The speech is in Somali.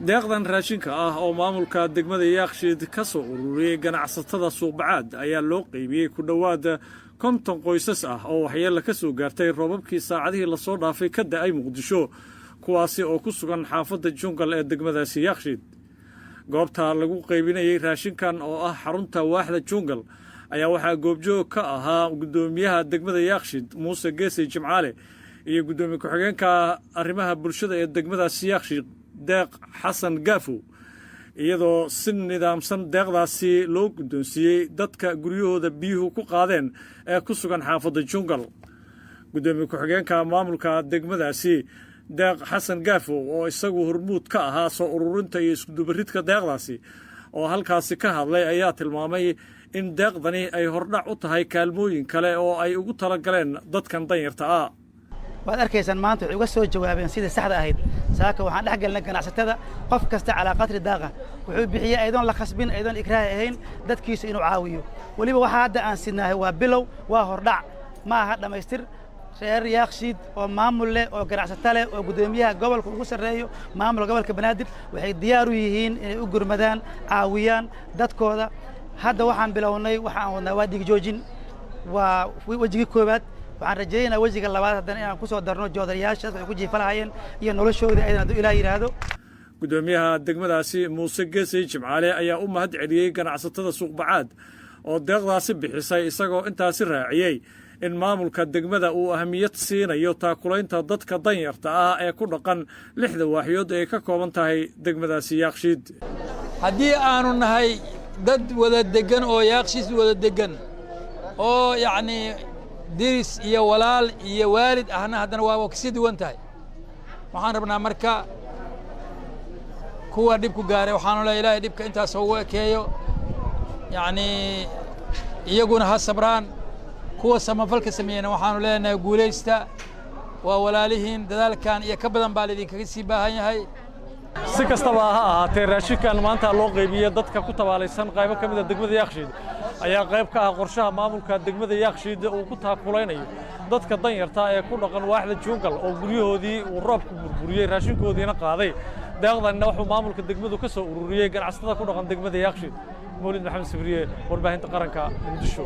deeqdan raashinka ah oo maamulka degmada Yaaqshiid ka soo ururiyay ganacsatada suuqbacaad ayaa loo qaybiyay ku dhawaad 50 qoysas ah oo waxyeello ka soo gaartay roobabkii saacadihii la soo dhaafay ka da'ay Muqdisho kuwaasi oo ku sugan xaafadda Jungal ee degmadaasi Yaaqshiid goobta lagu qaybinayay raashinkan oo ah xarunta waaxda Jungal ayaa waxaa goobjoog ka ahaa gudoomiyaha degmada Yaaqshiid Muuse Geesay Jimcaale iyo gudoomiye ku-xigeenka arrimaha bulshada ee degmadaasi Yaaqshiid deeq xasan gaafo iyadoo si nidaamsan deeqdaasi loo guddoonsiiyey dadka guryahooda biyuhu ku qaadeen ee ku sugan xaafadda Jungal gudoomiye ku-xigeenka maamulka degmadaasi deeq xasan gaafo oo isagu hormuud ka ahaa soo ururinta iyo isku dubaridka deeqdaasi oo halkaasi ka hadlay ayaa tilmaamay in deeqdani ay hordhac u tahay kaalmooyin kale oo ay ugu talagaleen dadkan danyarta ah waad arkaysaan maanta waxay uga soo jawaabeen sidii saxda ahayd saaka waxaan dhex galnay ganacsatada qof kasta calaa qadri daaqa wuxuu bixiyay aydoon la khasbin aydoon ikraahi ahayn dadkiisa inuu caawiyo weliba waxaa hadda aan sidnahay waa bilow waa hordhac ma aha dhammaystir reer Yaaqshiid oo maamul leh oo ganacsato leh oo gudoomiyaha gobolka ugu sarreeyo maamulka gobolka Banaadir waxay diyaar u yihiin inay u gurmadaan caawiyaan dadkooda hadda waxaan bilownay waxaan wadnaa waa dhig joojin waa wajigii koobaad waxaan rajaynayaa wajiga labaad haddana inaan ku soo darno joodarayaashaas waxay ku jiifalahayeen iyo noloshooda aydan hadduu Ilaahay yiraahdo gudoomiyaha degmadaasi Muuse Geesay Jimcaale ayaa u mahad celiyay ganacsatada suuqbacaad oo deeqdaasi bixisay isagoo intaasi raaciyay in maamulka degmada uu ahmiyad siinayo taakulaynta dadka danyarta ah ee ku dhaqan 6 waaxyood ee ka kooban tahay degmadaasi Yaaqshiid haddii aanu nahay dad wada degan oo Yaaqshiid wada degan oo yacni diris iyo walaal iyo waalid ahna haddana waa kasii duwan tahay waxaan rabnaa marka kuwa dhibku gaaray waxaanu leeyahay ilaahay dhibka intaas ugu ekeeyo yacni iyaguna ha sabraan kuwa samafalka sameeyana waxaanu leenahay guulaysta waa walaalihiin dadaalkan iyo ka badan baa idinkaga sii baahan yahay si kastaba ha ahaatee raashinkan maanta loo qaybiyay dadka ku tabaalaysan qaybo ka mid ah degmada Yaaqshiid ayaa qayb ka ah qorshaha maamulka degmada Yaaqshiid uu ku taakulaynayo dadka danyarta ee ku dhaqan waaxda Jungal oo guryahoodii uu roobku burburiyay raashinkoodiina qaaday deeqdanna wuxuu maamulka degmadu ka soo ururiyay ganacsatada ku dhaqan degmada Yaaqshiid Mawlid Maxamed Sabriye warbaahinta qaranka Muqdisho